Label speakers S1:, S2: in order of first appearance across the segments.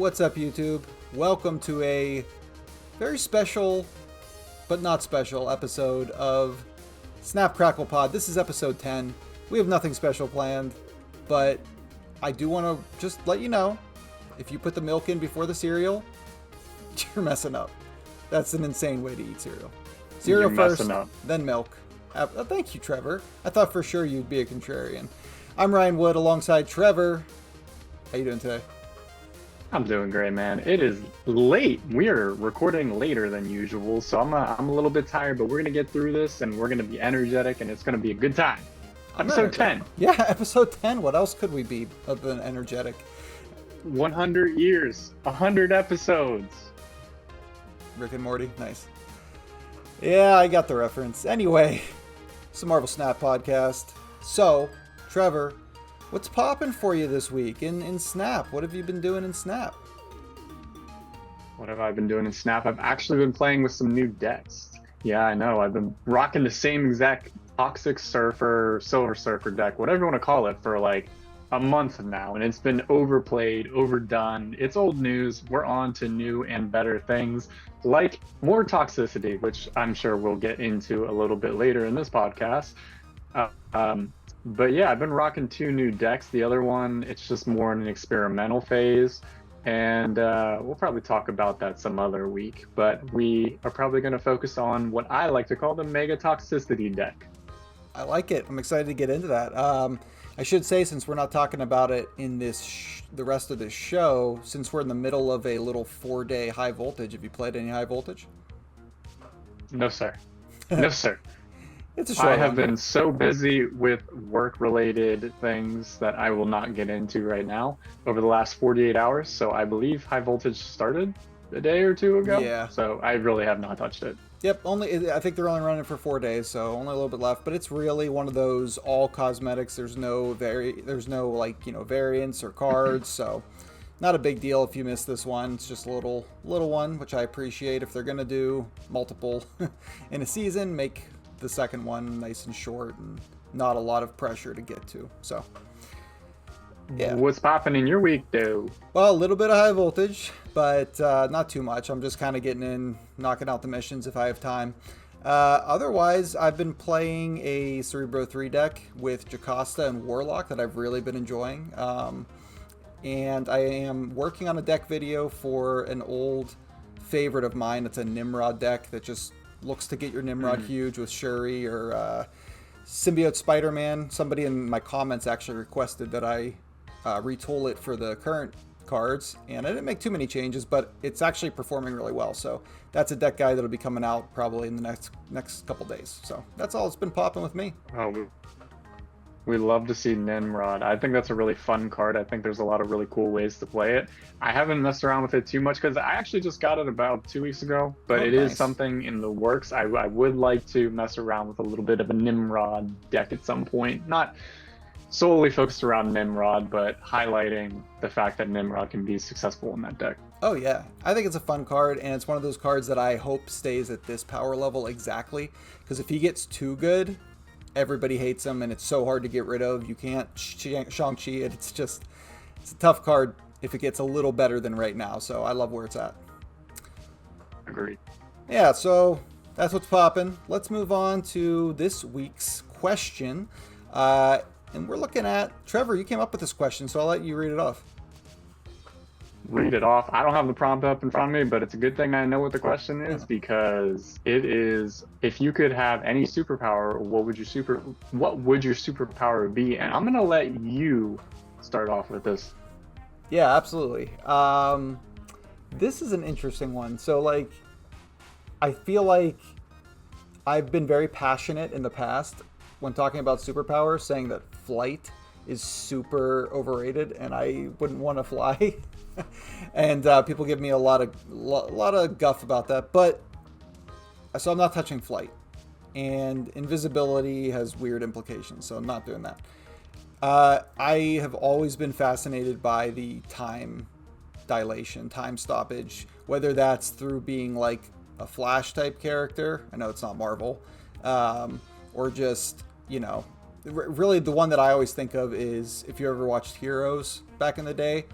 S1: What's up, YouTube? Welcome to a very special, but not special, episode of Snap Krackle Pod. This is episode 10. We have nothing special planned, but I do want to just let you know, if you put the milk in before the cereal, you're messing up. That's an insane way to eat cereal. Cereal first, then milk. Thank you, Trevor. I thought for sure you'd be a contrarian. I'm Ryan Wood alongside Trevor. How you doing today?
S2: I'm doing great, man. It is late. We are recording later than usual, so I'm a little bit tired, but we're going to get through this, and we're going to be energetic, and it's going to be a good time. Episode 10.
S1: Yeah, episode 10. What else could we be other than energetic?
S2: 100 years. 100 episodes.
S1: Rick and Morty. Nice. Yeah, I got the reference. Anyway, it's a Marvel Snap podcast. So, Trevor, what's popping for you this week in Snap? What have you been doing in Snap?
S2: What have I been doing in Snap? I've actually been playing with some new decks. Yeah, I know. I've been rocking the same exact Toxic Surfer, Silver Surfer deck, whatever you want to call it, for like a month now. And it's been overplayed, overdone. It's old news. We're on to new and better things, like more Toxicity, which I'm sure we'll get into a little bit later in this podcast. But yeah, I've been rocking two new decks. The other one, it's just more in an experimental phase. And we'll probably talk about that some other week. But we are probably going to focus on what I like to call the Mega Toxicity deck.
S1: I like it. I'm excited to get into that. I should say, since we're not talking about it in this the rest of this show, since we're in the middle of a little 4-day high voltage, have you played any high voltage?
S2: No, sir. No, sir.
S1: It's a short
S2: I have been so busy with work-related things that I will not get into right now over the last 48 hours. So I believe high voltage started a day or two ago.
S1: Yeah.
S2: So I really have not touched it.
S1: Yep. I think they're only running for 4 days, so only a little bit left. But it's really one of those all cosmetics. There's no variants or cards. So not a big deal if you miss this one. It's just a little one, which I appreciate. If they're gonna do multiple in a season, make the second one nice and short and not a lot of pressure to get to. So yeah.
S2: What's popping in your week, though?
S1: Well, a little bit of high voltage, but not too much. I'm just kind of getting in, knocking out the missions if I have time. Otherwise, I've been playing a Cerebro 3 deck with Jocasta and Warlock that I've really been enjoying. And I am working on a deck video for an old favorite of mine. It's a Nimrod deck that just looks to get your Nimrod huge with Shuri or Symbiote Spider-Man. Somebody in my comments actually requested that I retool it for the current cards, and I didn't make too many changes, but it's actually performing really well. So that's a deck guide that'll be coming out probably in the next couple days. So that's all that's been popping with me.
S2: Oh, we love to see Nimrod. I think that's a really fun card. I think there's a lot of really cool ways to play it. I haven't messed around with it too much because I actually just got it about 2 weeks ago, but it is something in the works. I would like to mess around with a little bit of a Nimrod deck at some point. Not solely focused around Nimrod, but highlighting the fact that Nimrod can be successful in that deck.
S1: Oh yeah, I think it's a fun card, and it's one of those cards that I hope stays at this power level exactly, because if he gets too good, everybody hates him, and it's so hard to get rid of. You can't Shang-Chi it. It's a tough card if it gets a little better than right now, so I love where it's at.
S2: Agreed.
S1: Yeah, so that's what's popping. Let's move on to this week's question. And we're looking at, Trevor, you came up with this question, so I'll let you read it off.
S2: Read it off. I don't have the prompt up in front of me, but it's a good thing I know what the question is, because it is, if you could have any superpower, what would your superpower be? And I'm going to let you start off with this.
S1: Yeah, absolutely. This is an interesting one. So, I feel like I've been very passionate in the past when talking about superpowers, saying that flight is super overrated and I wouldn't want to fly. And people give me a lot of guff about that, but so I'm not touching flight. And invisibility has weird implications, so I'm not doing that. I have always been fascinated by the time dilation, time stoppage, whether that's through being like a Flash type character. I know it's not Marvel, or just, really the one that I always think of is, if you ever watched Heroes back in the day,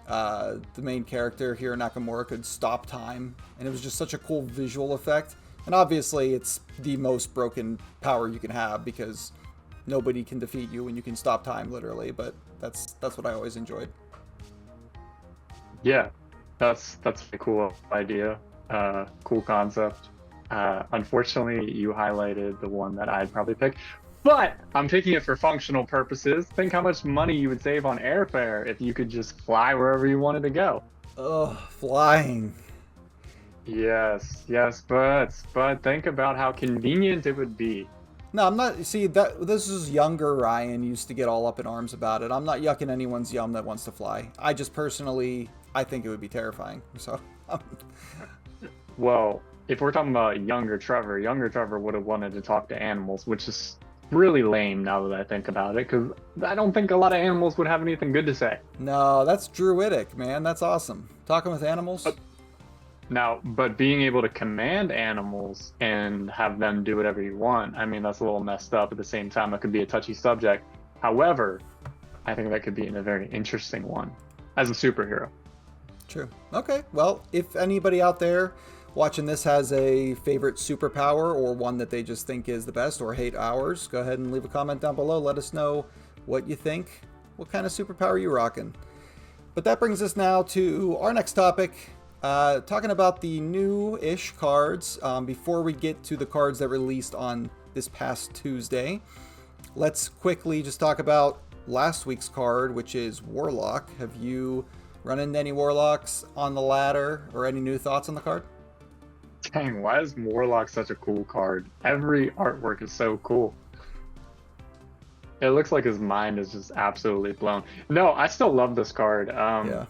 S1: The main character here, Nakamura, could stop time, and it was just such a cool visual effect. And obviously, it's the most broken power you can have because nobody can defeat you when you can stop time, literally. But that's what I always enjoyed.
S2: Yeah, that's a cool idea. Cool concept. Unfortunately, you highlighted the one that I'd probably pick. But I'm picking it for functional purposes. Think how much money you would save on airfare if you could just fly wherever you wanted to go.
S1: Ugh, flying.
S2: Yes, but think about how convenient it would be.
S1: No, I'm not. See, that this is younger Ryan used to get all up in arms about it. I'm not yucking anyone's yum that wants to fly. I just personally, I think it would be terrifying. So,
S2: Well, if we're talking about younger Trevor would have wanted to talk to animals, which is really lame now that I think about it, because I don't think a lot of animals would have anything good to say.
S1: no, that's druidic, man. That's awesome. Talking with animals.
S2: Now, but being able to command animals and have them do whatever you want, I mean, that's a little messed up. At the same time, it could be a touchy subject. However, I think that could be a very interesting one as a superhero.
S1: True. Okay. Well, if anybody out there watching this has a favorite superpower or one that they just think is the best or hate ours, go ahead and leave a comment down below. Let us know what you think. What kind of superpower you rocking? But that brings us now to our next topic. Talking about the new-ish cards. Before we get to the cards that released on this past Tuesday, let's quickly just talk about last week's card, which is Warlock. Have you run into any Warlocks on the ladder or any new thoughts on the card?
S2: Dang, why is Warlock such a cool card? Every artwork is so cool. It looks like his mind is just absolutely blown. No, I still love this card.
S1: Yeah.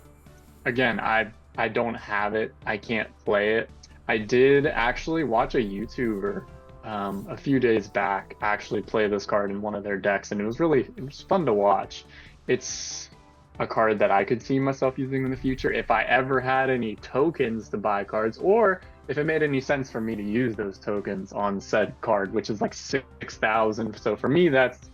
S2: Again, I don't have it. I can't play it. I did actually watch a YouTuber a few days back actually play this card in one of their decks, and it was fun to watch. It's a card that I could see myself using in the future if I ever had any tokens to buy cards, or if it made any sense for me to use those tokens on said card, which is like 6,000. So for me, that's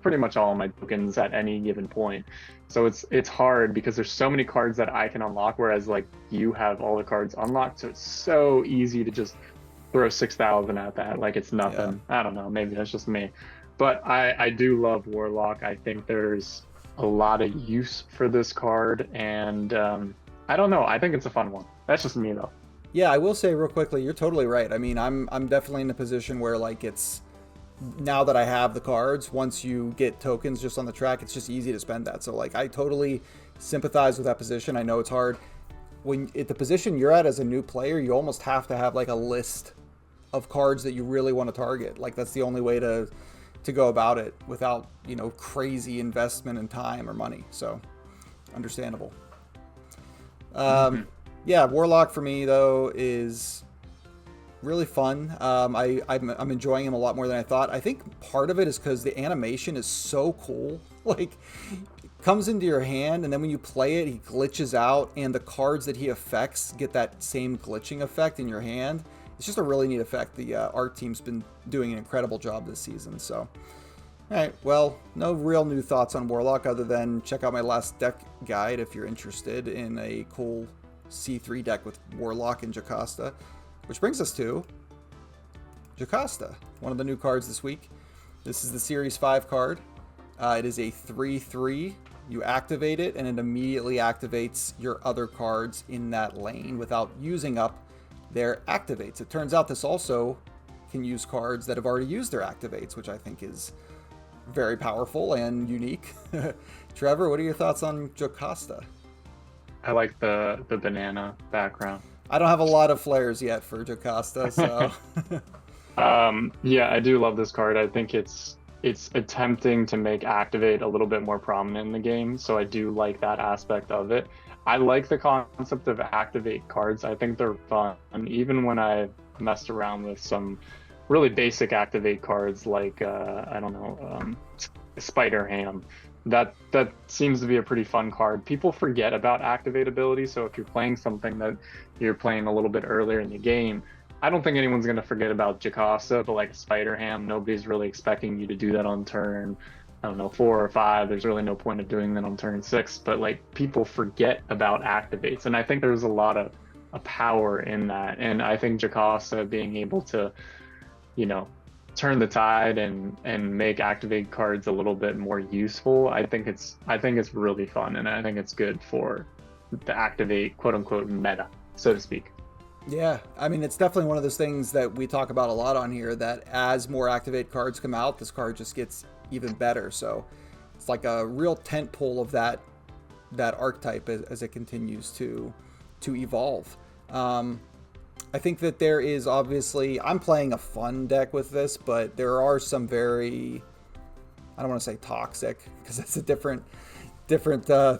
S2: pretty much all my tokens at any given point. So it's hard because there's so many cards that I can unlock, whereas like you have all the cards unlocked, so it's so easy to just throw 6,000 at that like it's nothing. Yeah. I don't know, maybe that's just me, but I do love Warlock. I think there's a lot of use for this card, and I don't know, I think it's a fun one. That's just me though.
S1: Yeah, I will say real quickly, you're totally right. I mean, I'm definitely in a position where like it's now that I have the cards, once you get tokens just on the track, it's just easy to spend that. So like I totally sympathize with that position. I know it's hard. When at the position you're at as a new player, you almost have to have like a list of cards that you really want to target. Like that's the only way to go about it without, you know, crazy investment in time or money. So understandable. Yeah, Warlock for me though is really fun. I'm enjoying him a lot more than I thought. I think part of it is because the animation is so cool. Like, it comes into your hand, and then when you play it, he glitches out, and the cards that he affects get that same glitching effect in your hand. It's just a really neat effect. The art team's been doing an incredible job this season. So, all right, well, no real new thoughts on Warlock other than check out my last deck guide if you're interested in a cool C3 deck with Warlock and Jocasta. Which brings us to Jocasta, one of the new cards this week. This is the Series 5 card. It is a 3/3. You activate it, and it immediately activates your other cards in that lane without using up their activates. It turns out this also can use cards that have already used their activates, which I think is very powerful and unique. Trevor, what are your thoughts on Jocasta?
S2: I like the banana background.
S1: I don't have a lot of flares yet for Jocasta, so.
S2: Yeah, I do love this card. I think it's attempting to make activate a little bit more prominent in the game, so I do like that aspect of it. I like the concept of activate cards. I think they're fun, even when I messed around with some really basic activate cards like I don't know, Spider Ham. That seems to be a pretty fun card. People forget about activate ability, so if you're playing something that you're playing a little bit earlier in the game, I don't think anyone's going to forget about Jocasta, but like Spider Ham, nobody's really expecting you to do that on turn. I don't know, 4 or 5, there's really no point of doing that on turn 6. But like people forget about activates, and I think there's a power in that. And I think Jocasta being able to, you know, turn the tide and make activate cards a little bit more useful. I think it's really fun, and I think it's good for the activate quote unquote meta, so to speak.
S1: Yeah, I mean, it's definitely one of those things that we talk about a lot on here, that as more activate cards come out, this card just gets even better. So it's like a real tent pole of that archetype as it continues to evolve. I think that there is obviously, I'm playing a fun deck with this, but there are some very, I don't want to say toxic because that's a different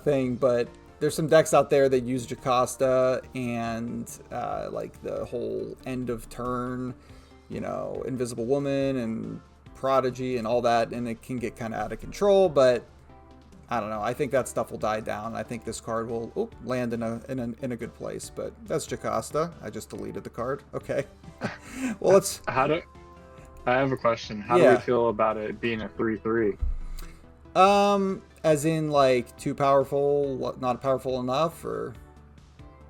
S1: thing, but there's some decks out there that use Jocasta and like the whole end of turn, Invisible Woman and Prodigy and all that, and it can get kind of out of control. But I don't know. I think that stuff will die down. I think this card will land in a good place. But that's Jocasta. I just deleted the card. Okay. Well, let's.
S2: How do I have a question? How do we
S1: Yeah.
S2: feel about it being a 3/3?
S1: As in like too powerful, not powerful enough, or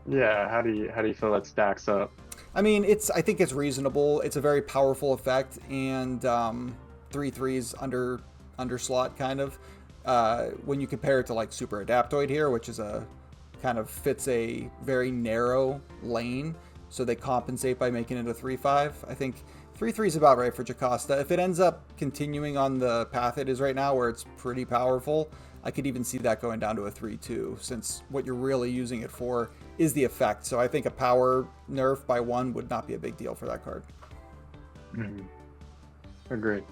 S2: Yeah, how do you feel that stacks up?
S1: I mean, I think it's reasonable. It's a very powerful effect, and 3/3s under slot kind of. When you compare it to like Super Adaptoid here, which is a kind of fits a very narrow lane, so they compensate by making it a 3/5. I think 3/3 is about right for Jocasta. If it ends up continuing on the path it is right now, where it's pretty powerful, I could even see that going down to a 3/2, since what you're really using it for is the effect. So I think a power nerf by 1 would not be a big deal for that card.
S2: Mhm. Agreed.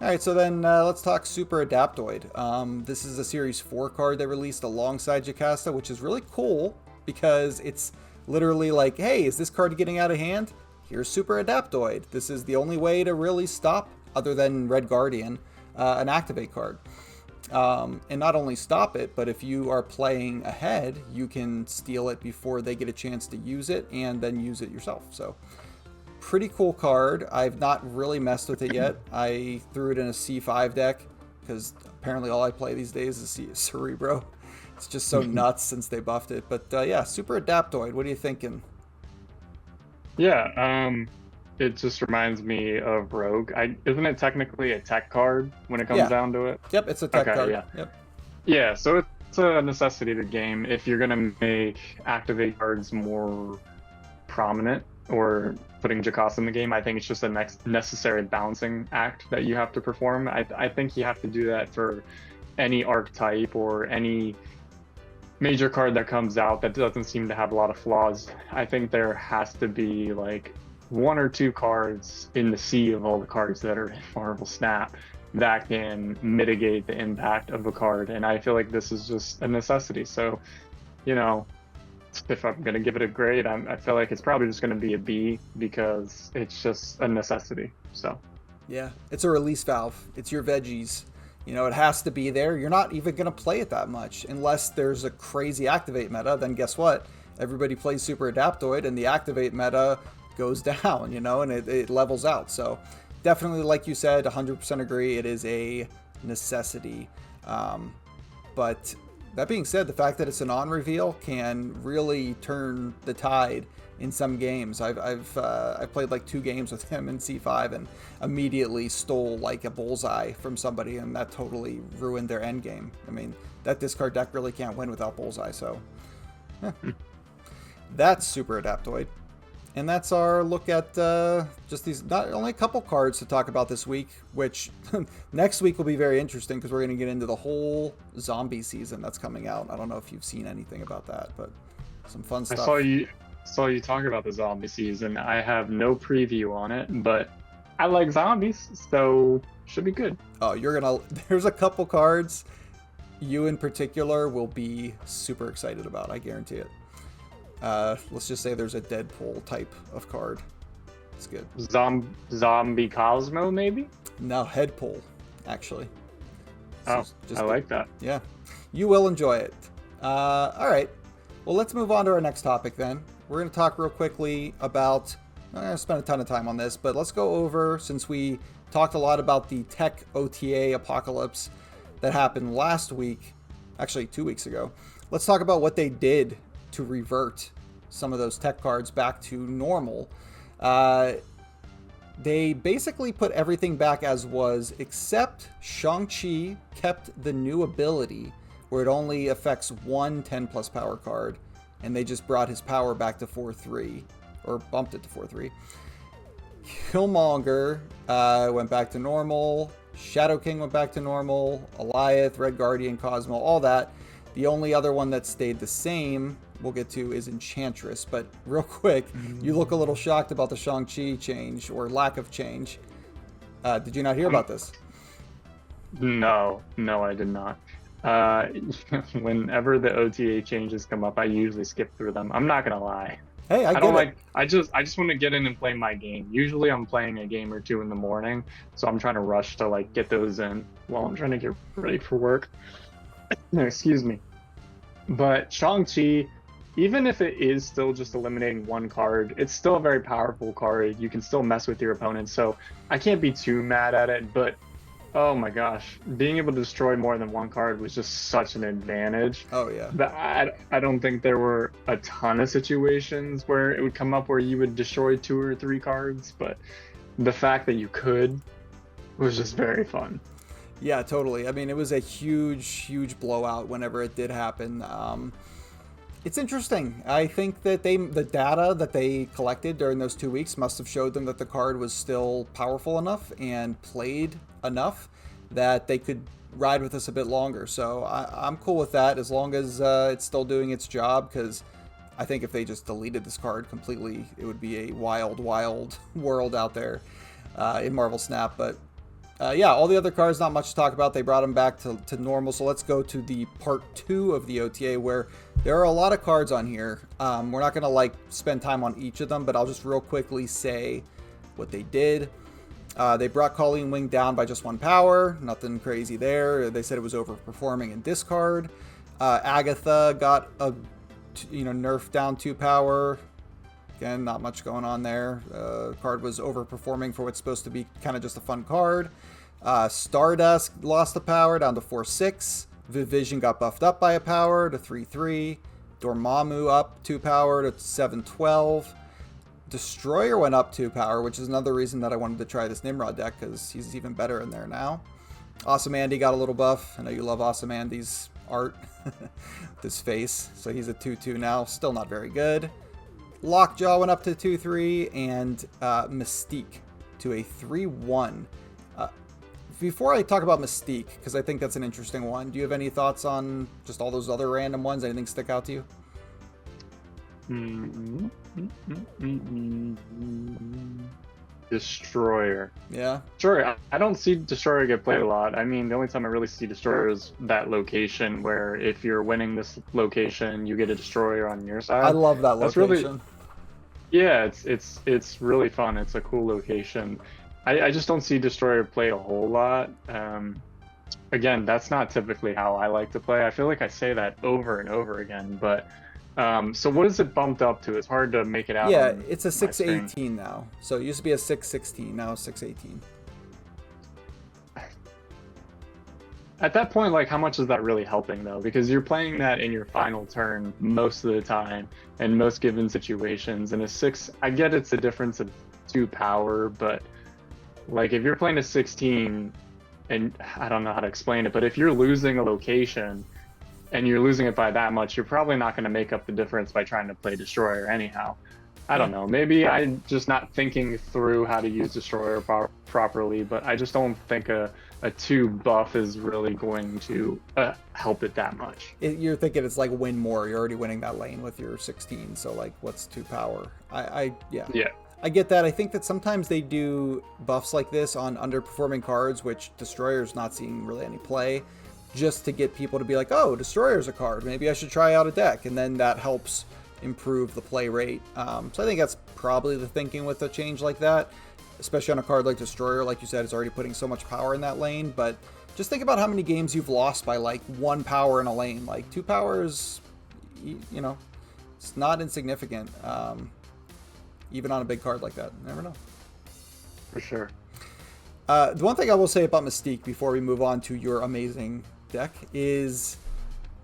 S1: All right, so then let's talk Super Adaptoid. This is a Series 4 card they released alongside Jocasta, which is really cool because it's literally like, hey, is this card getting out of hand? Here's Super Adaptoid. This is the only way to really stop, other than Red Guardian, an Activate card. And not only stop it, but if you are playing ahead, you can steal it before they get a chance to use it and then use it yourself. So pretty cool card. I've not really messed with it yet. I threw it in a C5 deck because apparently all I play these days is Cerebro. It's just so nuts since they buffed it. But yeah, Super Adaptoid. What are you thinking?
S2: Yeah, it just reminds me of Rogue. Isn't it technically a tech card when it comes
S1: Yeah.
S2: down to it?
S1: Yep, it's a tech
S2: Okay,
S1: card.
S2: yeah.
S1: Yep.
S2: Yeah, so it's a necessity to game if you're gonna make activate cards more prominent or putting Jocasta in the game. I think it's just a next necessary balancing act that you have to perform. I think you have to do that for any archetype or any major card that comes out that doesn't seem to have a lot of flaws. I think there has to be like 1 or 2 cards in the sea of all the cards that are in Marvel Snap that can mitigate the impact of a card. And I feel like this is just a necessity. So, you know, if I'm going to give it a grade, I feel like it's probably just going to be a B because it's just a necessity. So,
S1: Yeah, it's a release valve. It's your veggies. It has to be there. You're not even going to play it that much unless there's a crazy activate meta. Then guess what? Everybody plays Super Adaptoid and the activate meta goes down, and it levels out. So definitely, like you said, 100% agree. It is a necessity. But that being said, the fact that it's an on reveal can really turn the tide in some games. I've played like 2 games with him in C5 and immediately stole like a bullseye from somebody, and that totally ruined their end game. I mean, that discard deck really can't win without bullseye. So, yeah. That's Super Adaptoid. And that's our look at just these, not only a couple cards to talk about this week, which next week will be very interesting because we're going to get into the whole zombie season that's coming out. I don't know if you've seen anything about that, but some fun stuff.
S2: I saw you talk about the zombie season. I have no preview on it, but I like zombies, so should be good.
S1: Oh, there's a couple cards you in particular will be super excited about. I guarantee it. Let's just say there's a Deadpool type of card. It's good.
S2: Zombie Cosmo, maybe?
S1: No, Headpool, actually.
S2: Oh, I like that.
S1: Yeah, you will enjoy it. All right. Well, let's move on to our next topic then. We're going to talk real quickly about, I'm not going to spend a ton of time on this, but let's go over, since we talked a lot about the tech OTA apocalypse that happened last week, actually 2 weeks ago. Let's talk about what they did to revert some of those tech cards back to normal. They basically put everything back as was, except Shang-Chi kept the new ability where it only affects one 10 plus power card, and they just brought his power back to 4-3, or bumped it to 4-3. Killmonger went back to normal. Shadow King went back to normal. Alioth, Red Guardian, Cosmo, all that. The only other one that stayed the same, we'll get to, is Enchantress. But real quick, you look a little shocked about the Shang-Chi change, or lack of change. Did you not hear about this?
S2: No, I did not. Whenever the OTA changes come up, I usually skip through them. I'm not gonna lie.
S1: Hey, I
S2: don't
S1: get
S2: like.
S1: it.
S2: I just want to get in and play my game. Usually, I'm playing a game or two in the morning, so I'm trying to rush to like get those in while I'm trying to get ready for work. No, excuse me. But Shang-Chi, even if it is still just eliminating one card, it's still a very powerful card. You can still mess with your opponent, so I can't be too mad at it. But oh my gosh, being able to destroy more than one card was just such an advantage.
S1: Oh, yeah.
S2: But I don't think there were a ton of situations where it would come up where you would destroy 2 or 3 cards, but the fact that you could was just very fun.
S1: Yeah, totally. I mean, it was a huge blowout whenever it did happen. It's interesting. I think that the data that they collected during those 2 weeks must have showed them that the card was still powerful enough and played enough that they could ride with us a bit longer. So I'm cool with that as long as it's still doing its job, because I think if they just deleted this card completely, it would be a wild world out there in Marvel Snap. But yeah, all the other cards, not much to talk about. They brought them back to normal. So let's go to the part 2 of the OTA, where there are a lot of cards on here. We're not going to spend time on each of them, but I'll just real quickly say what they did. They brought Colleen Wing down by just 1 power. Nothing crazy there. They said it was overperforming in discard. Agatha got a nerf down 2 power. Again, not much going on there. Card was overperforming for what's supposed to be kind of just a fun card. Stardust lost the power down to 4-6. Vision got buffed up by a power to 3-3. Dormammu up 2 power to 7-12. Destroyer went up 2 power, which is another reason that I wanted to try this Nimrod deck, because he's even better in there now. Awesome Andy got a little buff. I know you love Awesome Andy's art. This face. So he's a 2-2 now. Still not very good. Lockjaw went up to 2-3, and Mystique to a 3-1. Before I talk about Mystique, because I think that's an interesting one, do you have any thoughts on just all those other random ones? Anything stick out to you?
S2: Destroyer.
S1: Yeah?
S2: Sure, I don't see Destroyer get played a lot. I mean, the only time I really see Destroyer is that location where if you're winning this location, you get a Destroyer on your side.
S1: I love that
S2: That's
S1: location.
S2: Really, yeah, it's really fun. It's a cool location. I just don't see Destroyer played a whole lot. Again, that's not typically how I like to play. I feel like I say that over and over again, but so what is it bumped up to? It's hard to make it out.
S1: Yeah, it's a 6-18 now. So it used to be a 6-16, now it's 6-18.
S2: At that point, like, how much is that really helping, though? Because you're playing that in your final turn most of the time, in most given situations. And a 6, I get it's a difference of 2 power, but like if you're playing a 16, and I don't know how to explain it, but if you're losing a location and you're losing it by that much, you're probably not going to make up the difference by trying to play Destroyer anyhow. I don't know. Maybe I'm just not thinking through how to use Destroyer properly, but I just don't think a 2 buff is really going to help it that much.
S1: You're thinking it's like win more. You're already winning that lane with your 16, so like what's 2 power? Yeah. I get that. I think that sometimes they do buffs like this on underperforming cards, which Destroyer's not seeing really any play, just to get people to be like, oh, Destroyer's a card. Maybe I should try out a deck. And then that helps improve the play rate. So I think that's probably the thinking with a change like that, especially on a card like Destroyer. Like you said, it's already putting so much power in that lane. But just think about how many games you've lost by like 1 power in a lane. Like 2 powers, it's not insignificant. Even on a big card like that. You never know.
S2: For sure.
S1: The one thing I will say about Mystique before we move on to your amazing deck is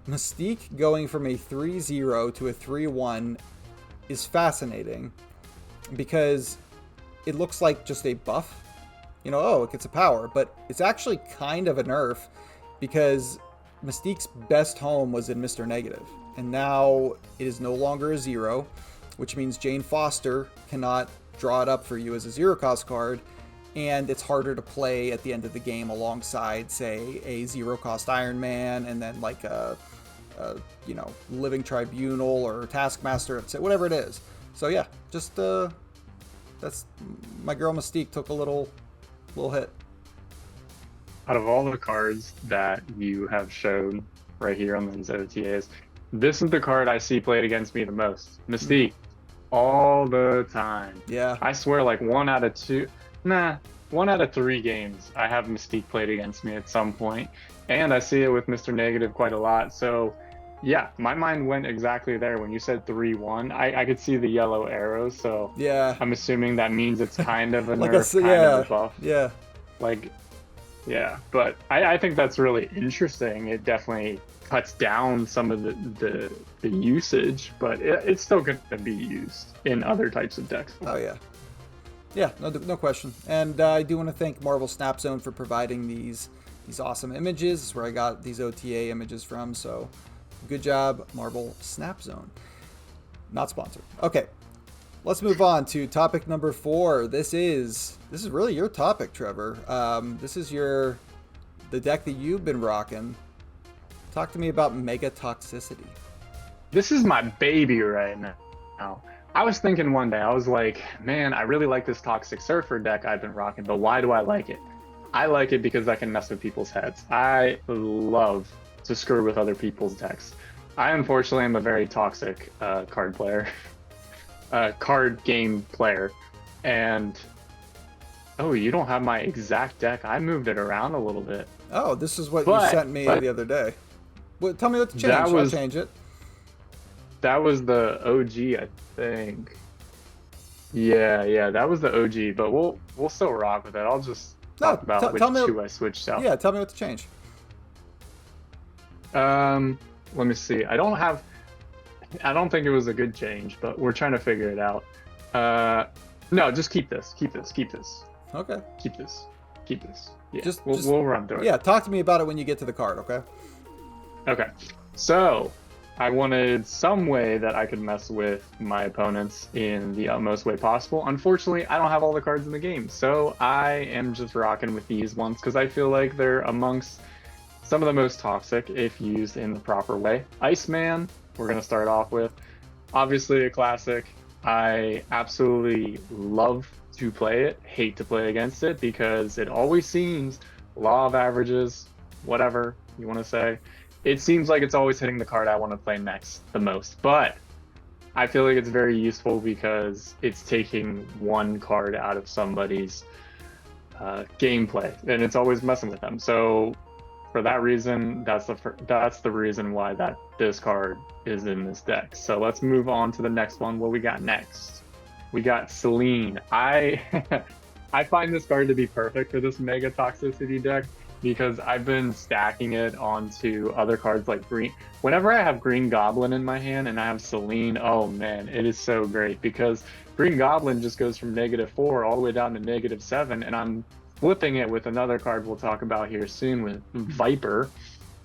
S1: Mystique going from a 3-0 to a 3-1 is fascinating because it looks like just a buff. You know, oh, it gets a power, but it's actually kind of a nerf because Mystique's best home was in Mr. Negative, and now it is no longer a 0, which means Jane Foster cannot draw it up for you as a 0-cost card, and it's harder to play at the end of the game alongside, say, a 0-cost Iron Man, and then like a Living Tribunal or Taskmaster, whatever it is. So yeah, just that's my girl Mystique took a little hit.
S2: Out of all the cards that you have shown right here on these OTAs, this is the card I see played against me the most. Mystique. All the time.
S1: Yeah.
S2: I swear, like 1 out of 3 games, I have Mystique played against me at some point. And I see it with Mr. Negative quite a lot. So, yeah, my mind went exactly there. When you said 3-1, I could see the yellow arrows. So,
S1: yeah,
S2: I'm assuming that means it's kind of a
S1: like
S2: nerf, kind of a buff.
S1: Yeah.
S2: Like, yeah, but I think that's really interesting. It definitely cuts down some of the usage, but it's still going to be used in other types of decks.
S1: Oh yeah, yeah, no question. And I do want to thank Marvel Snap Zone for providing these awesome images. This is where I got these OTA images from. So good job, Marvel Snap Zone. Not sponsored. Okay, let's move on to topic number 4. This is really your topic, Trevor. This is the deck that you've been rocking. Talk to me about Mega Toxicity.
S2: This is my baby right now. I was thinking one day, I was like, man, I really like this Toxic Surfer deck I've been rocking, but why do I like it? I like it because I can mess with people's heads. I love to screw with other people's decks. I unfortunately am a very toxic card player, card game player, and oh, you don't have my exact deck. I moved it around a little bit.
S1: Oh, this is what you sent me the other day. Well, tell me what to change. I'll change it.
S2: That was the OG, I think. Yeah, that was the OG, but we'll still rock with it. I'll just talk about which two I switched out.
S1: Yeah, tell me what to change.
S2: Let me see. I don't think it was a good change, but we're trying to figure it out. No, just keep this.
S1: Okay.
S2: Keep this. Yeah,
S1: we'll
S2: run through it.
S1: Yeah, talk to me about it when you get to the card, okay?
S2: Okay. So, I wanted some way that I could mess with my opponents in the utmost way possible. Unfortunately, I don't have all the cards in the game, so I am just rocking with these ones because I feel like they're amongst some of the most toxic if used in the proper way. Iceman, we're going to start off with. Obviously a classic. I absolutely love to play it, hate to play against it because it always seems, law of averages, whatever you want to say, it seems like it's always hitting the card I want to play next the most. But I feel like it's very useful because it's taking one card out of somebody's gameplay, and it's always messing with them. So for that reason, that's the reason why this card is in this deck. So let's move on to the next one. What we got next? We got Selene. I find this card to be perfect for this Mega Toxicity deck because I've been stacking it onto other cards like Green. Whenever I have Green Goblin in my hand and I have Selene, oh man, it is so great because Green Goblin just goes from -4 all the way down to -7, and I'm flipping it with another card we'll talk about here soon with Viper.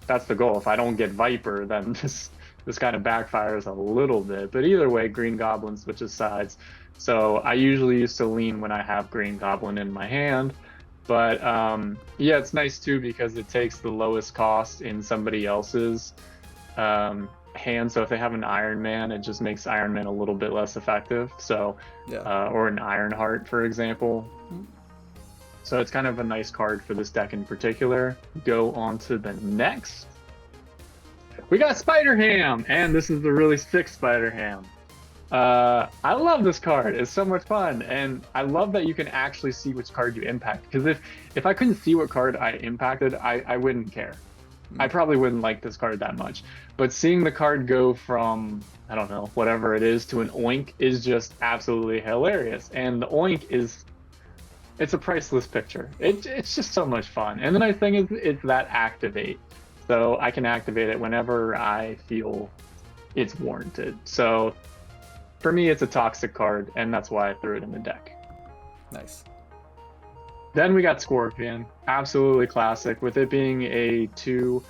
S2: That's the goal. If I don't get Viper, then this kind of backfires a little bit. But either way, Green Goblin switches sides. So I usually use Selene when I have Green Goblin in my hand. But yeah, it's nice too because it takes the lowest cost in somebody else's hand. So if they have an Iron Man, it just makes Iron Man a little bit less effective. So, or an Ironheart, for example. So it's kind of a nice card for this deck in particular. Go on to the next. We got Spider-Ham, and this is the really sick Spider-Ham. I love this card. It's so much fun, and I love that you can actually see which card you impact. Because if I couldn't see what card I impacted, I wouldn't care. I probably wouldn't like this card that much. But seeing the card go from, I don't know, whatever it is, to an Oink is just absolutely hilarious. And the Oink is it's a priceless picture. It's just so much fun. And the nice thing is it's that activate. So I can activate it whenever I feel it's warranted. So for me, it's a toxic card, and that's why I threw it in the deck.
S1: Nice.
S2: Then we got Scorpion, absolutely classic. With it being a 2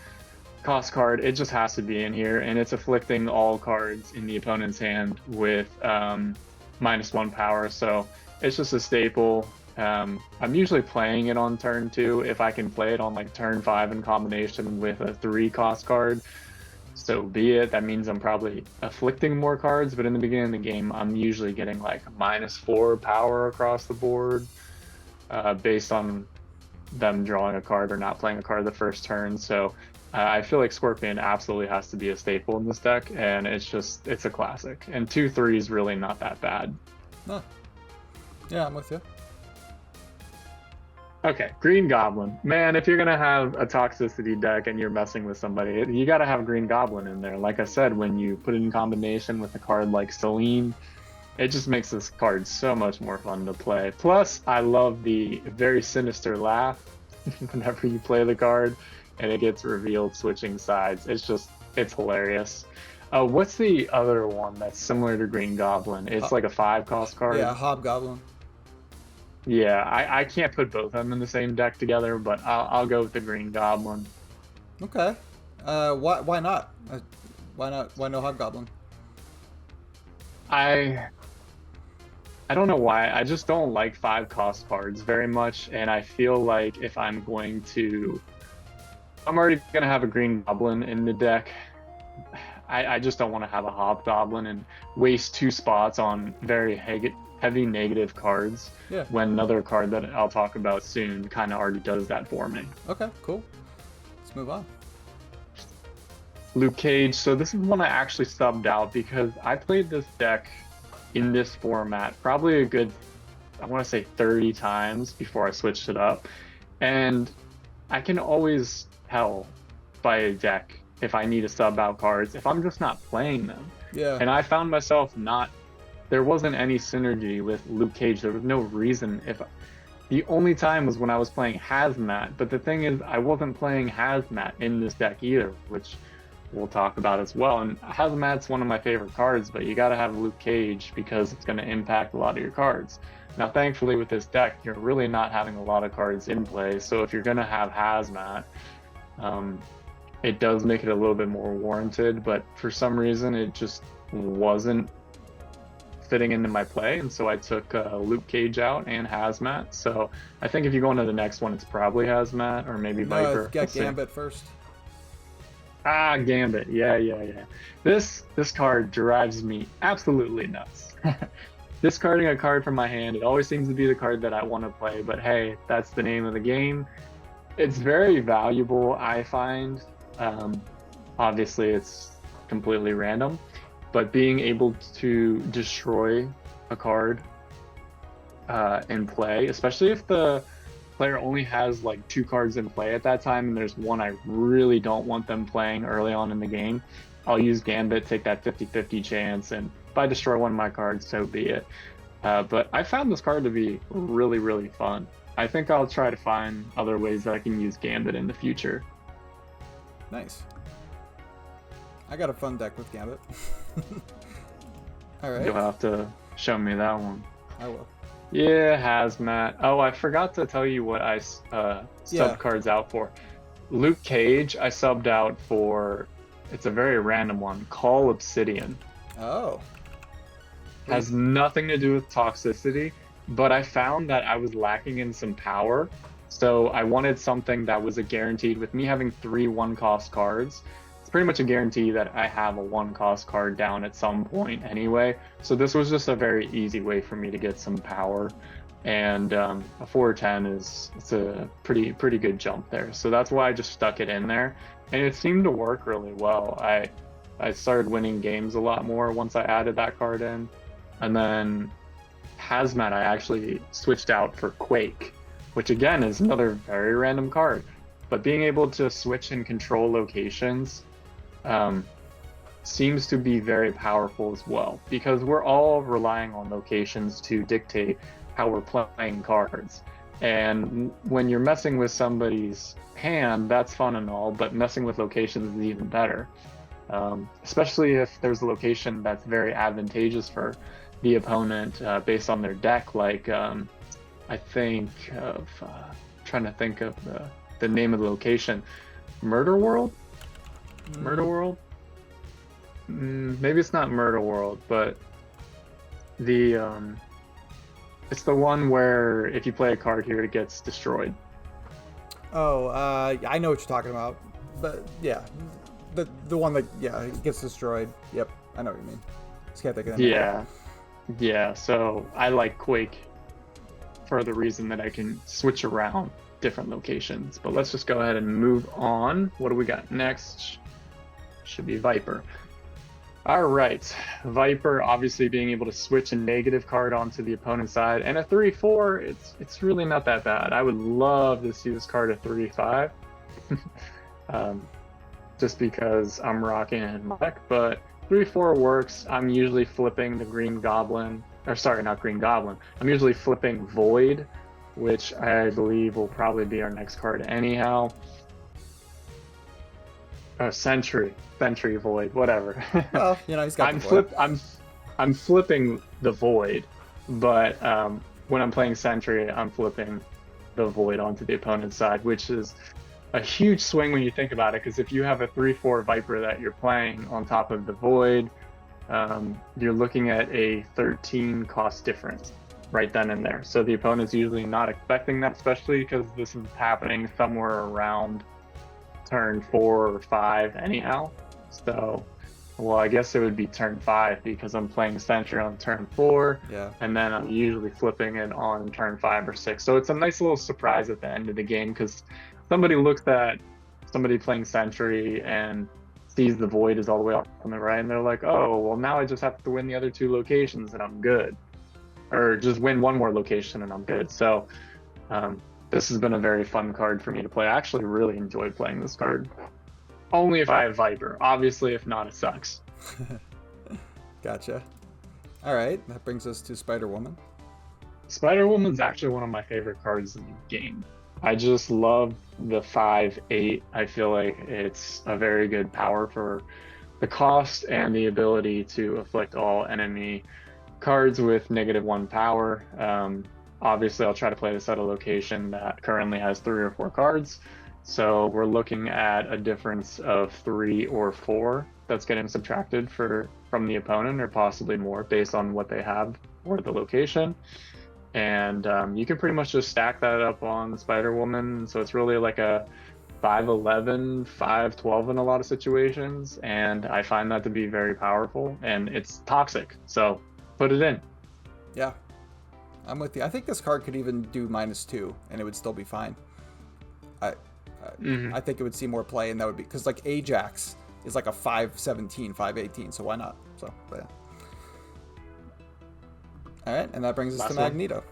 S2: cost card, it just has to be in here, and it's afflicting all cards in the opponent's hand with -1 power. So it's just a staple. I'm usually playing it on turn 2. If I can play it on like turn 5 in combination with a 3 cost card, so be it. That means I'm probably afflicting more cards, but in the beginning of the game, I'm usually getting like -4 power across the board, based on them drawing a card or not playing a card the first turn. So I feel like Scorpion absolutely has to be a staple in this deck, and it's a classic. And 2/3 is really not that bad.
S1: No. Yeah, I'm with you.
S2: Okay, Green Goblin. Man, if you're gonna have a Toxicity deck and you're messing with somebody, you gotta have Green Goblin in there. Like I said, when you put it in combination with a card like Selene, it just makes this card so much more fun to play. Plus, I love the very sinister laugh whenever you play the card and it gets revealed switching sides. It's hilarious. What's the other one that's similar to Green Goblin? It's like a 5 cost card.
S1: Yeah, Hobgoblin.
S2: Yeah, I can't put both of them in the same deck together, but I'll go with the Green Goblin.
S1: Okay. Why not? Why not? Why no Hobgoblin?
S2: I don't know why. I just don't like 5 cost cards very much, and I feel like if I'm already gonna have a Green Goblin in the deck. I just don't want to have a Hobgoblin and waste 2 spots on very heavy negative cards.
S1: Yeah.
S2: When another card that I'll talk about soon kind of already does that for me.
S1: Okay, cool. Let's move on.
S2: Luke Cage. So this is one I actually subbed out because I played this deck in this format probably a good, I want to say 30 times before I switched it up. And I can always tell by a deck if I need to sub out cards, if I'm just not playing them.
S1: Yeah.
S2: And I found myself there wasn't any synergy with Luke Cage. There was no reason. The only time was when I was playing Hazmat, but the thing is, I wasn't playing Hazmat in this deck either, which we'll talk about as well. And Hazmat's one of my favorite cards, but you gotta have Luke Cage because it's gonna impact a lot of your cards. Now, thankfully with this deck, you're really not having a lot of cards in play, so if you're gonna have Hazmat, it does make it a little bit more warranted, but for some reason it just wasn't fitting into my play, and so I took Luke Cage out and Hazmat. So I think if you go into the next one, it's probably Hazmat or maybe Viper.
S1: Got Gambit first.
S2: Gambit. Yeah. This card drives me absolutely nuts. Discarding a card from my hand, it always seems to be the card that I want to play, but hey, that's the name of the game. It's very valuable, I find. Obviously, it's completely random, but being able to destroy a card in play, especially if the player only has like 2 cards in play at that time and there's one I really don't want them playing early on in the game, I'll use Gambit, take that 50-50 chance, and if I destroy one of my cards, so be it. But I found this card to be really, really fun. I think I'll try to find other ways that I can use Gambit in the future.
S1: Nice. I got a fun deck with Gambit. All right.
S2: You'll have to show me that one.
S1: I will.
S2: Yeah, Hazmat. Oh, I forgot to tell you what I subbed cards out for. Luke Cage, I subbed out for, it's a very random one, Call Obsidian.
S1: Oh.
S2: Has nothing to do with Toxicity, but I found that I was lacking in some power. So I wanted something that was a guaranteed. With me having 3 1-cost cards, it's pretty much a guarantee that I have a 1-cost card down at some point anyway. So this was just a very easy way for me to get some power. And a 4/10 it's a pretty good jump there. So that's why I just stuck it in there. And it seemed to work really well. I started winning games a lot more once I added that card in. And then Hazmat, I actually switched out for Quake, which again is another very random card. But being able to switch and control locations seems to be very powerful as well, because we're all relying on locations to dictate how we're playing cards. And when you're messing with somebody's hand, that's fun and all, but messing with locations is even better. Especially if there's a location that's very advantageous for the opponent based on their deck. Like I think of trying to think of the name of the location, Murder World. Murder World. Maybe it's not Murder World, but the it's the one where if you play a card here, it gets destroyed.
S1: Oh, I know what you're talking about, but yeah, the one that it gets destroyed. Yep, I know what you mean. Just can't think of the name.
S2: Yeah, yeah. So I like Quake for the reason that I can switch around different locations. But let's just go ahead and move on. What do we got next? Should be Viper. All right, Viper obviously being able to switch a negative card onto the opponent's side, and a 3/4, it's really not that bad. I would love to see this card at 3/5, just because I'm rocking it in my deck. But 3/4 works. I'm usually flipping the Green Goblin, or sorry, not Green Goblin. I'm usually flipping Void, which I believe will probably be our next card anyhow. Sentry Void, whatever.
S1: Well, he's got
S2: I'm flipping the Void, but when I'm playing Sentry, I'm flipping the Void onto the opponent's side, which is a huge swing when you think about it. Because if you have a 3/4 Viper that you're playing on top of the Void, you're looking at a 13 cost difference right then and there. So the opponent's usually not expecting that, especially because this is happening somewhere around turn 4 or 5 anyhow. So, well, I guess it would be turn 5 because I'm playing Sentry on turn 4, and then I'm usually flipping it on turn 5 or 6. So it's a nice little surprise at the end of the game because somebody looks at somebody playing Sentry and sees the Void is all the way off on the right, and they're like, oh, well, now I just have to win the other 2 locations and I'm good. Or just win 1 more location and I'm good. So, this has been a very fun card for me to play. I actually really enjoy playing this card. Only if I have Viper. Obviously, if not, it sucks.
S1: Gotcha. All right, that brings us to Spider-Woman.
S2: Spider-Woman's actually one of my favorite cards in the game. I just love the 5/8. I feel like it's a very good power for the cost and the ability to afflict all enemy cards with -1 power. Obviously, I'll try to play this at a location that currently has 3 or 4 cards. So we're looking at a difference of 3 or 4 that's getting subtracted from the opponent, or possibly more based on what they have or the location. And you can pretty much just stack that up on Spider-Woman. So it's really like a 5/11, 5/12 in a lot of situations. And I find that to be very powerful, and it's toxic. So put it in.
S1: Yeah. I'm with you. I think this card could even do -2, and it would still be fine. I think it would see more play, and that would be because like Ajax is like a 5/17, 5/18, so why not? So, but yeah. All right, and that brings us to Magneto.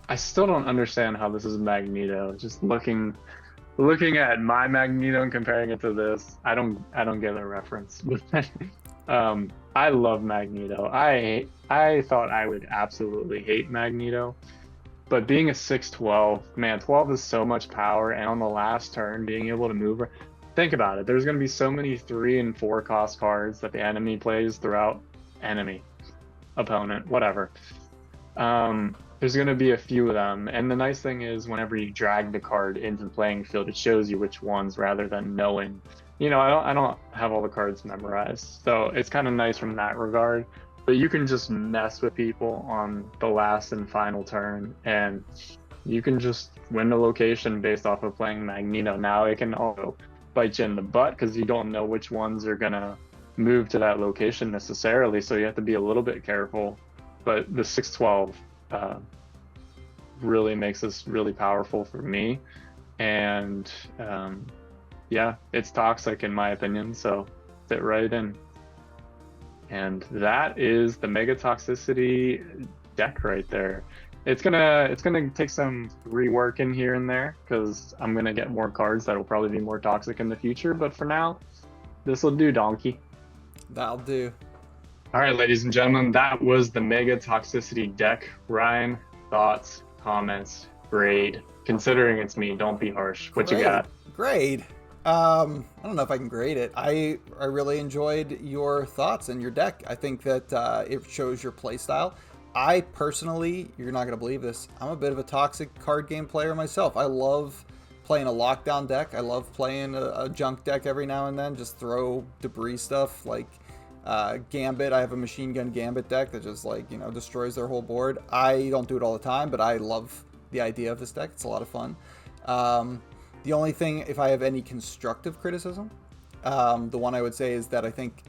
S2: I still don't understand how this is Magneto. Just looking at my Magneto and comparing it to this, I don't get a reference. I love Magneto. I thought I would absolutely hate Magneto, but being a 6/12, man, 12 is so much power, and on the last turn, being able to move. Think about it. There's going to be so many 3 and 4 cost cards that the enemy plays throughout opponent, whatever. There's going to be a few of them, and the nice thing is whenever you drag the card into the playing field, it shows you which ones rather than knowing. I don't have all the cards memorized, so it's kind of nice from that regard. But you can just mess with people on the last and final turn, and you can just win the location based off of playing Magneto. Now it can also bite you in the butt because you don't know which ones are gonna move to that location necessarily, so you have to be a little bit careful. But the 6/12 really makes this really powerful for me, and yeah, it's toxic in my opinion, so fit right in. And that is the Mega Toxicity deck right there. It's gonna take some reworking here and there because I'm gonna get more cards that will probably be more toxic in the future, but for now, this will do, donkey.
S1: That'll do.
S2: All right, ladies and gentlemen, that was the Mega Toxicity deck. Ryan, thoughts? comments, grade. Considering it's me, don't be harsh. What you
S1: Grade.
S2: got?
S1: Grade. I don't know if I can grade it. I really enjoyed your thoughts and your deck. I think that it shows your play style. I personally, you're not going to believe this, I'm a bit of a toxic card game player myself. I love playing a lockdown deck. I love playing a junk deck every now and then. Just throw debris stuff like Gambit. I have a machine gun Gambit deck that just like, destroys their whole board. I don't do it all the time, but I love the idea of this deck. It's a lot of fun. The only thing, if I have any constructive criticism, the one I would say is that I think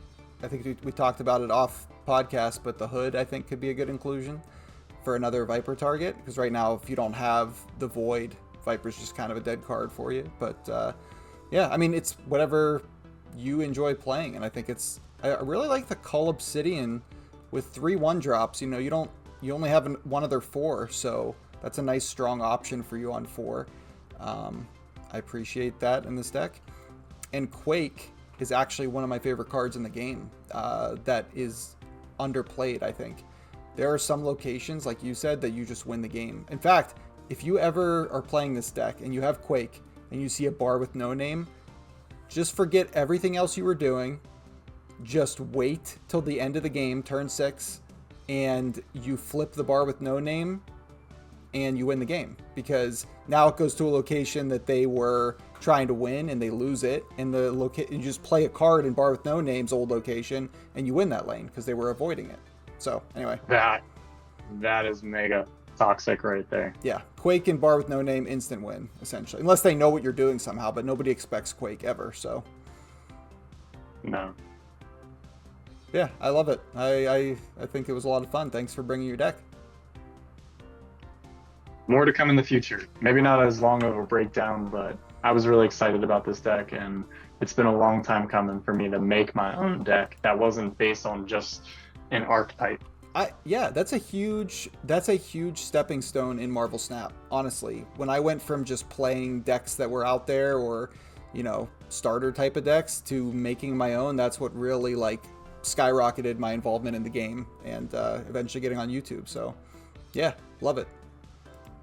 S1: we talked about it off podcast, but the hood I think could be a good inclusion for another Viper target, because right now if you don't have the Void, Viper's just kind of a dead card for you. But yeah, I mean, it's whatever you enjoy playing, and I think I really like the Cull Obsidian with 3 1-drops. You only have one of their 4, so that's a nice strong option for you on 4. I appreciate that in this deck. And Quake is actually one of my favorite cards in the game that is underplayed, I think. There are some locations, like you said, that you just win the game. In fact, if you ever are playing this deck and you have Quake and you see a bar with no name, just forget everything else you were doing. Just wait till the end of the game, turn 6, and you flip the bar with no name and you win the game, because now it goes to a location that they were trying to win and they lose it, and you just play a card in bar with no name's old location and you win that lane because they were avoiding it. So anyway,
S2: That is mega toxic right there.
S1: Yeah, Quake and bar with no name, instant win essentially, unless they know what you're doing somehow, but nobody expects Quake ever. So
S2: No.
S1: yeah, I love it. I think it was a lot of fun. Thanks for bringing your deck.
S2: More to come in the future. Maybe not as long of a breakdown, but I was really excited about this deck, and it's been a long time coming for me to make my own deck that wasn't based on just an archetype.
S1: Yeah, that's a huge stepping stone in Marvel Snap. Honestly, when I went from just playing decks that were out there, or starter type of decks, to making my own, that's what really like skyrocketed my involvement in the game, and eventually getting on YouTube. So yeah, love it.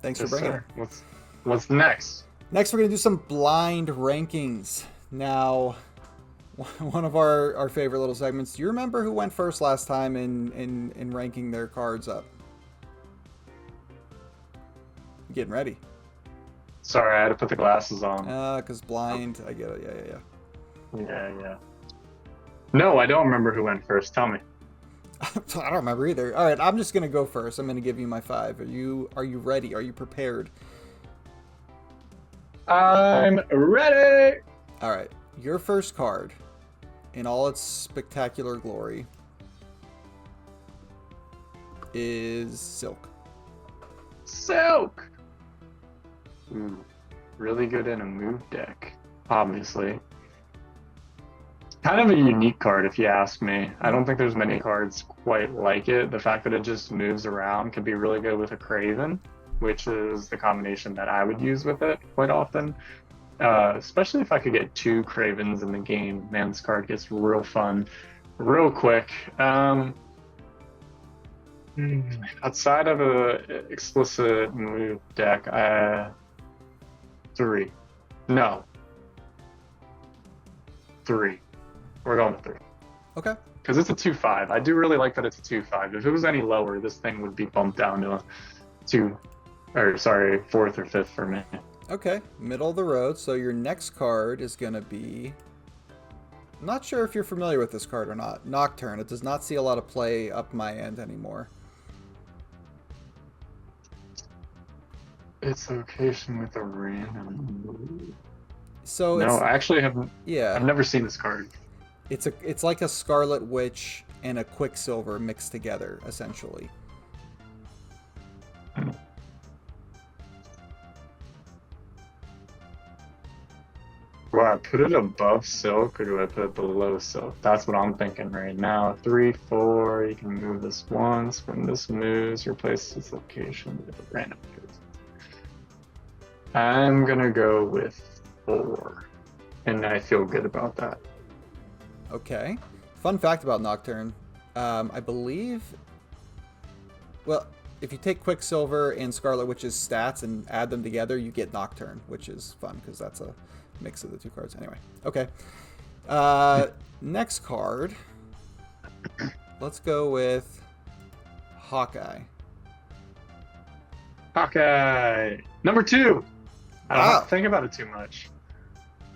S1: Thanks for bringing it.
S2: What's next?
S1: Next, we're going to do some blind rankings. Now, one of our favorite little segments. Do you remember who went first last time in ranking their cards up? Getting ready.
S2: Sorry, I had to put the glasses on.
S1: Because blind. I get it.
S2: Yeah. No, I don't remember who went first. Tell me.
S1: I don't remember either. All right, I'm just going to go first. I'm going to give you my 5. Are you ready? Are you prepared?
S2: I'm ready.
S1: All right. Your first card, in all its spectacular glory, is Silk.
S2: Silk. Really good in a move deck, obviously. Kind of a unique card, if you ask me. I don't think there's many cards quite like it. The fact that it just moves around could be really good with a Craven, which is the combination that I would use with it quite often. Especially if I could get 2 Cravens in the game. Man, this card gets real fun real quick. Outside of a explicit move deck, 3. No. 3. We're going with 3.
S1: Okay.
S2: Because it's a 2/5. I do really like that it's a 2/5. If it was any lower, this thing would be bumped down to a 4th or 5th for me.
S1: Okay, middle of the road. So your next card is going to be... I'm not sure if you're familiar with this card or not. Nocturne. It does not see a lot of play up my end anymore.
S2: Its location with a random move.
S1: So
S2: no, I actually haven't.
S1: Yeah,
S2: I've never seen this card.
S1: It's like a Scarlet Witch and a Quicksilver mixed together, essentially.
S2: Do I put it above Silk or do I put it below Silk? That's what I'm thinking right now. 3, 4. You can move this once. When this moves, replace its location with a random move. I'm gonna go with 4, and I feel good about that.
S1: Okay. Fun fact about Nocturne. I believe... Well, if you take Quicksilver and Scarlet Witch's stats and add them together, you get Nocturne, which is fun because that's a mix of the two cards. Anyway, okay. Next card. Let's go with Hawkeye.
S2: Hawkeye number 2. I don't have to think about it too much.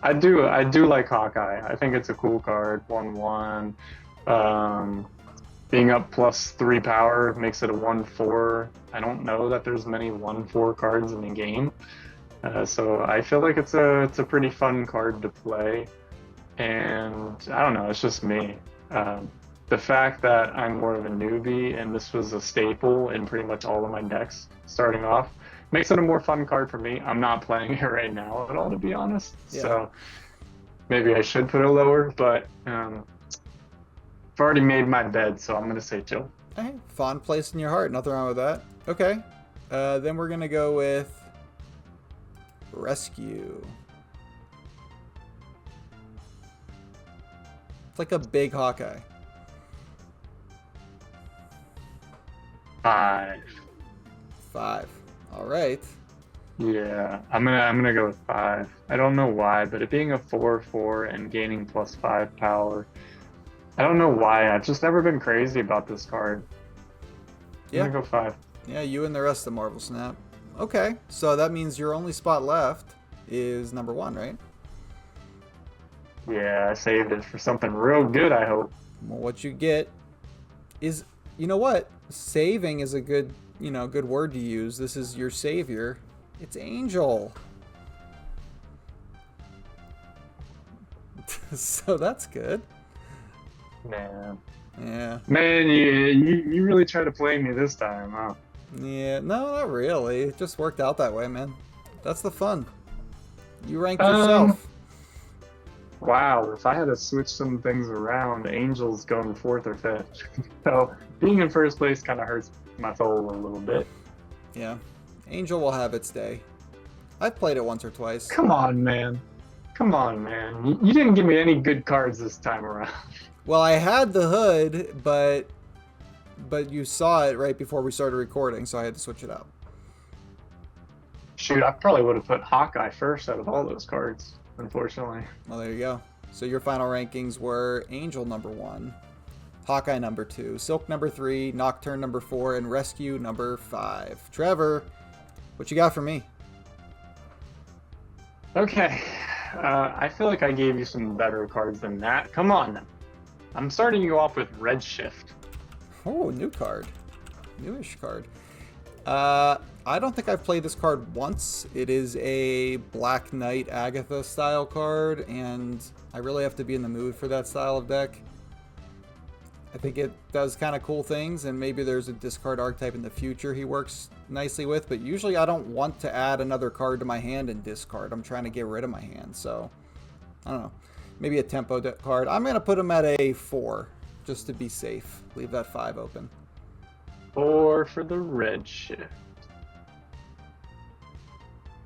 S2: I do like Hawkeye. I think it's a cool card. 1/1. Being up +3 power makes it a 1/4. I don't know that there's many 1/4 cards in the game, so I feel like it's a pretty fun card to play. And I don't know, it's just me. The fact that I'm more of a newbie and this was a staple in pretty much all of my decks starting off makes it a more fun card for me. I'm not playing it right now at all, to be honest.
S1: Yeah.
S2: So maybe I should put it lower, but I've already made my bed, so I'm gonna say 2.
S1: Hey, fond place in your heart. Nothing wrong with that. Okay. Then we're gonna go with Rescue. It's like a big Hawkeye.
S2: 5.
S1: 5. All right.
S2: Yeah, I'm gonna go with 5. I don't know why, but it being a 4/4 and gaining +5 power, I don't know why. I've just never been crazy about this card.
S1: Yeah.
S2: I'm gonna go 5.
S1: Yeah, you and the rest of Marvel Snap. Okay, so that means your only spot left is number 1, right?
S2: Yeah, I saved it for something real good, I hope.
S1: Well, what you get is, you know what? Saving is a good, good word to use. This is your savior. It's Angel. So that's good.
S2: Man.
S1: Yeah.
S2: Man, you really try to play me this time, huh?
S1: Yeah, no, not really. It just worked out that way, man. That's the fun. You rank yourself.
S2: Wow, if I had to switch some things around, Angel's going 4th or 5th. So being in first place kind of hurts my soul a little bit.
S1: Yeah. Angel will have its day. I've played it once or twice.
S2: Come on, man. Come on, man. You didn't give me any good cards this time around.
S1: Well, I had the hood, but you saw it right before we started recording, so I had to switch it out.
S2: Shoot, I probably would have put Hawkeye first out of all those cards, unfortunately.
S1: Well, there you go. So your final rankings were Angel number 1, Hawkeye number 2, Silk number 3, Nocturne number 4, and Rescue number 5. Trevor, what you got for me?
S2: Okay. I feel like I gave you some better cards than that. Come on, then. I'm starting you off with Redshift.
S1: Oh, new card. Newish card. I don't think I've played this card once. It is a Black Knight Agatha style card, and I really have to be in the mood for that style of deck. I think it does kind of cool things, and maybe there's a discard archetype in the future he works nicely with, but usually I don't want to add another card to my hand and discard. I'm trying to get rid of my hand, so I don't know. Maybe a tempo card. I'm going to put him at a 4, just to be safe. Leave that 5 open.
S2: 4 for the Redshift.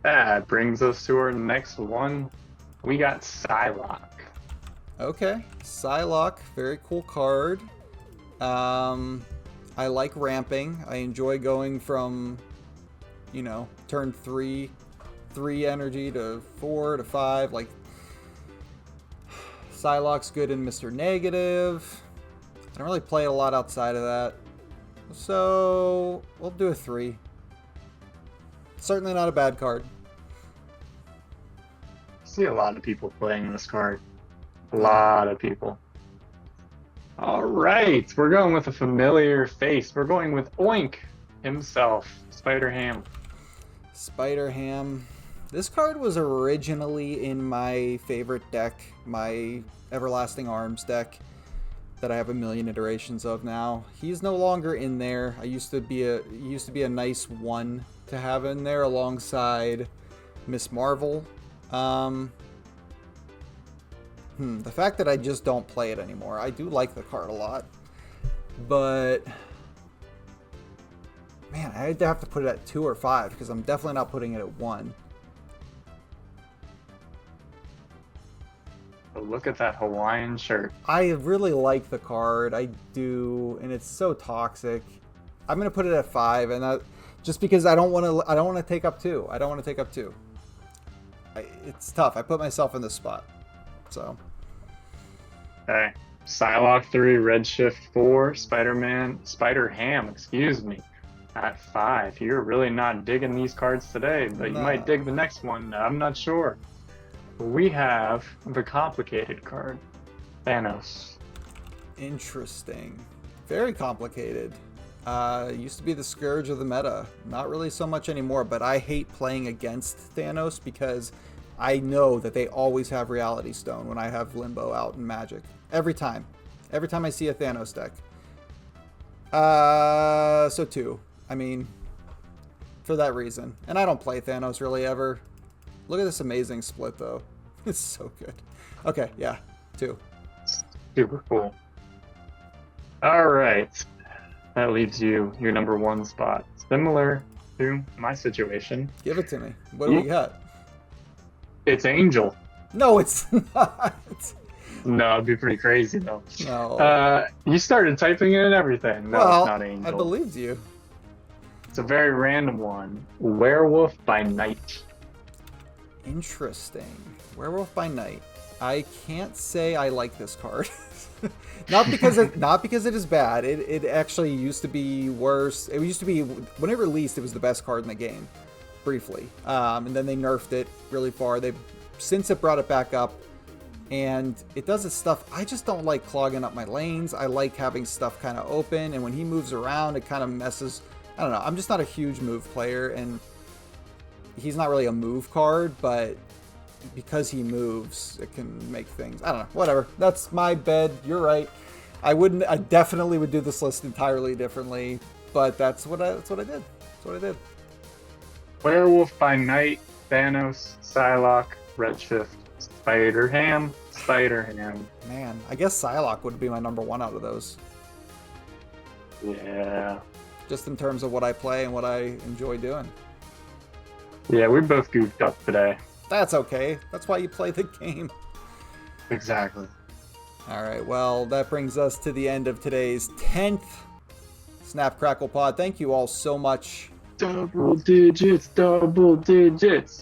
S2: That brings us to our next one. We got Psylocke.
S1: Okay, Psylocke, very cool card. I like ramping. I enjoy going from, turn 3 energy to 4 to 5. Like, Psylocke's good in Mr. Negative. I don't really play it a lot outside of that. So, we'll do a 3. Certainly not a bad card.
S2: I see a lot of people playing this card. A lot of people. All right, we're going with a familiar face. We're going with Oink himself, Spider-Ham.
S1: Spider-Ham. This card was originally in my favorite deck, my Everlasting Arms deck that I have a million iterations of now. He's no longer in there. He used to be a nice one to have in there alongside Miss Marvel. The fact that I just don't play it anymore. I do like the card a lot, but man, I'd have to put it at 2 or 5 because I'm definitely not putting it at 1.
S2: But look at that Hawaiian shirt.
S1: I really like the card. I do, and it's so toxic. I'm gonna put it at 5, and that just because I don't want to. I don't want to take up 2. I don't want to take up 2. It's tough. I put myself in this spot, so.
S2: Okay. Psylocke 3, Redshift 4, Spider-Ham, excuse me, at 5. You're really not digging these cards today, but you might dig the next one. I'm not sure. We have the complicated card, Thanos.
S1: Interesting. Very complicated. Used to be the scourge of the meta. Not really so much anymore, but I hate playing against Thanos because I know that they always have Reality Stone when I have Limbo out in Magic. Every time. Every time I see a Thanos deck. So 2. I mean, for that reason. And I don't play Thanos really ever. Look at this amazing split, though. It's so good. Okay, yeah. 2.
S2: Super cool. All right. That leaves you your number 1 spot. Similar to my situation.
S1: Give it to me. What do we got?
S2: It's Angel.
S1: No, it's not.
S2: No, it'd be pretty crazy, though.
S1: No.
S2: You started typing in and everything. No,
S1: well,
S2: it's not Angel.
S1: I believed you.
S2: It's a very random one. Werewolf by Night.
S1: Interesting. Werewolf by Night. I can't say I like this card. not because it is bad. It actually used to be worse. It used to be, when it released, it was the best card in the game, briefly. And then they nerfed it really far. They've since it brought it back up, and it does its stuff. I just don't like clogging up my lanes. I like having stuff kind of open, and when he moves around, it kind of messes. I don't know. I'm just not a huge move player, and he's not really a move card, but because he moves, it can make things. I don't know. Whatever. That's my bed. You're right. I definitely would do this list entirely differently, but that's what I did. That's what I did.
S2: Werewolf by Night, Thanos, Psylocke, Redshift, Spider-Ham.
S1: Man, I guess Psylocke would be my number 1 out of those.
S2: Yeah.
S1: Just in terms of what I play and what I enjoy doing.
S2: Yeah, we both goofed up today.
S1: That's okay. That's why you play the game.
S2: Exactly.
S1: All right, well, that brings us to the end of today's 10th Snap Crackle Pod. Thank you all so much.
S2: Double digits.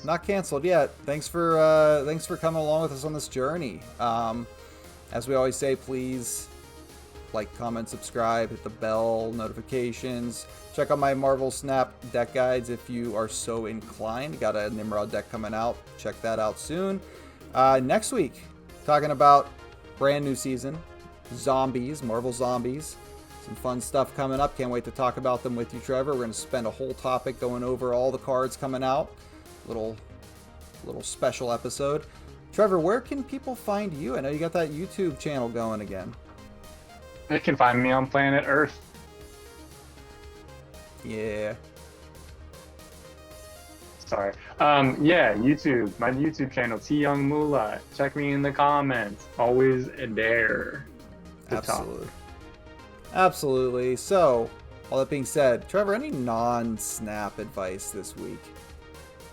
S1: Not canceled yet. Thanks for coming along with us on this journey. As we always say, please like, comment, subscribe, hit the bell, notifications. Check out my Marvel Snap deck guides if you are so inclined. Got a Nimrod deck coming out. Check that out soon. Next week, talking about brand new season, zombies, Marvel Zombies. Some fun stuff coming up. Can't wait to talk about them with you, Trevor. We're going to spend a whole topic going over all the cards coming out. Little special episode. Trevor, where can people find you? I know you got that YouTube channel going again.
S2: They can find me on Planet Earth.
S1: Yeah.
S2: Sorry. Yeah, YouTube. My YouTube channel, T Young Moolah. Check me in the comments. Always there.
S1: Absolutely. Absolutely. So, all that being said, Trevor, any non-snap advice this week?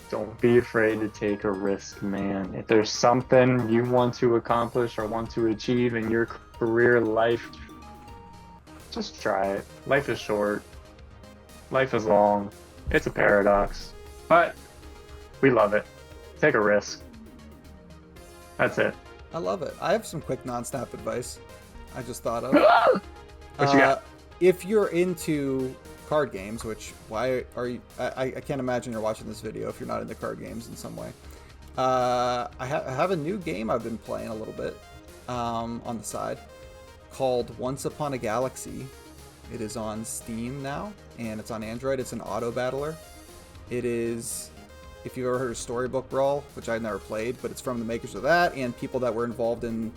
S2: Don't be afraid to take a risk, man. If there's something you want to accomplish or want to achieve in your career life, just try it. Life is short. Life is long. It's a paradox. But we love it. Take a risk. That's it.
S1: I love it. I have some quick non-snap advice I just thought of.
S2: What you got?
S1: If you're into card games, which why are you? I can't imagine you're watching this video if you're not into card games in some way. I have a new game I've been playing a little bit on the side called Once Upon a Galaxy. It is on Steam now, and it's on Android. It's an auto battler. It is, if you've ever heard of Storybook Brawl, which I've never played, but it's from the makers of that and people that were involved in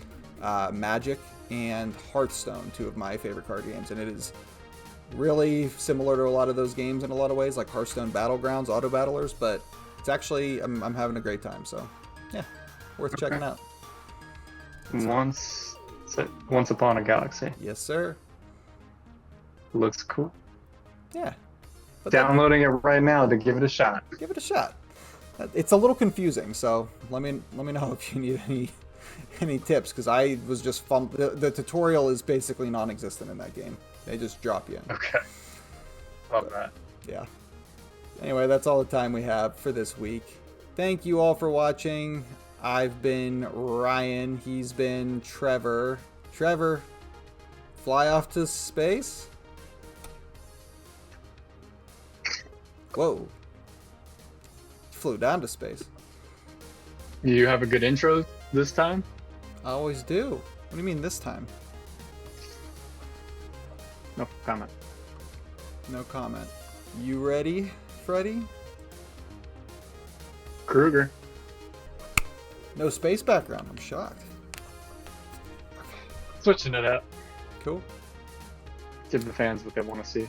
S1: Magic and Hearthstone, two of my favorite card games, and it is really similar to a lot of those games in a lot of ways, like Hearthstone Battlegrounds, auto battlers, but it's actually, I'm having a great time, so yeah, worth checking out.
S2: Once Upon a Galaxy.
S1: Yes, sir.
S2: Looks cool.
S1: Yeah. But
S2: downloading it right now to give it a shot.
S1: Give it a shot. It's a little confusing, so let me know if you need any tips, because I was just the tutorial is basically non-existent in that game. They just drop you in.
S2: Okay. Love that.
S1: Yeah. Anyway, that's all the time we have for this week. Thank you all for watching. I've been Ryan. He's been Trevor. Trevor, fly off to space? Whoa. Flew down to space.
S2: You have a good intro this time?
S1: I always do. What do you mean this time?
S2: No comment.
S1: No comment. You ready, Freddy?
S2: Kruger.
S1: No space background. I'm shocked.
S2: Switching it up.
S1: Cool.
S2: Give the fans what they want to see.